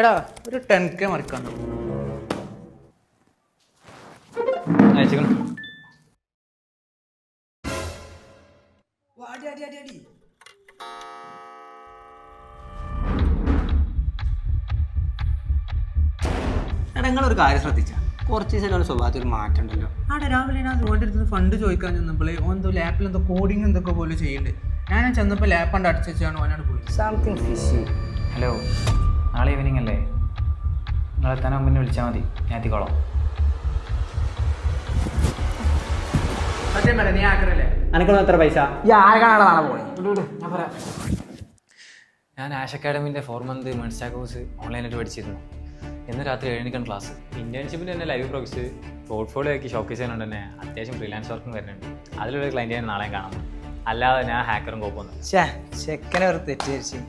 എടാ ഒരു 10K മറിക്കാണ്ട് അയച്ചേക്കണം. എടാ നിങ്ങളൊരു കാര്യം ശ്രദ്ധിച്ചാ കുറച്ച് ദിവസം സ്വഭാവത്തിൽ ഒരു മാറ്റം ഉണ്ടല്ലോ. ആടെ രാവിലെ ഞാൻ ഓൻ്റെ അടുത്ത് ഫണ്ട് ചോദിക്കാൻ ചെന്നപ്പോഴേ ഓന്തോ ലാപ്പിൽ എന്തോ കോഡിങ് എന്തൊക്കെ പോലെ ചെയ്യുന്നുണ്ട്. ഞാൻ ചെന്നപ്പോൾ ലാപ്പ് കണ്ട് അടച്ചു വെച്ചാണ് ഓനാണ് പോയി. Something fishy. ഹലോ, നാളെ ഈവനിങ് അല്ലേ? നിങ്ങൾ എത്താൻ മുന്നേ വിളിച്ചാൽ മതി, ഞാൻ എത്തിക്കോളാം. സത്യം പറയാം, നീ ആക്കറല്ലേ അനക്കൊന്നും എത്ര പൈസ ആരെക്കാണാണ് നാളെ പോണേ? ഞാൻ പറയാം. ഞാൻ ആഷ് അക്കാഡമിൻ്റെ 4 മന്ത് മെൻസ്റ്റാ കോഴ്സ് ഓൺലൈനായിട്ട് പഠിച്ചിരുന്നു. ഇന്ന് രാത്രി 7 മണിക്കാണ് ക്ലാസ്. ഇൻറ്റേൺഷിപ്പിന് തന്നെ ലൈവ് പ്രോജക്ട്സ് പോർട്ട്ഫോളിയോ ആക്കി ഷോക്കേസ് ചെയ്യാനുണ്ട്. തന്നെ അത്യാവശ്യം ഫ്രീലാൻസ് വർക്കും വരുന്നുണ്ട്. അതിലൊരു ക്ലയൻറ്റ് ഞാൻ നാളെ കാണാം. അല്ലാതെ ഞാൻ ഹാക്കറും കോപ്പൊന്നും. ചെക്കനെ ഒരു തെറ്റിദ്ധരിച്ച്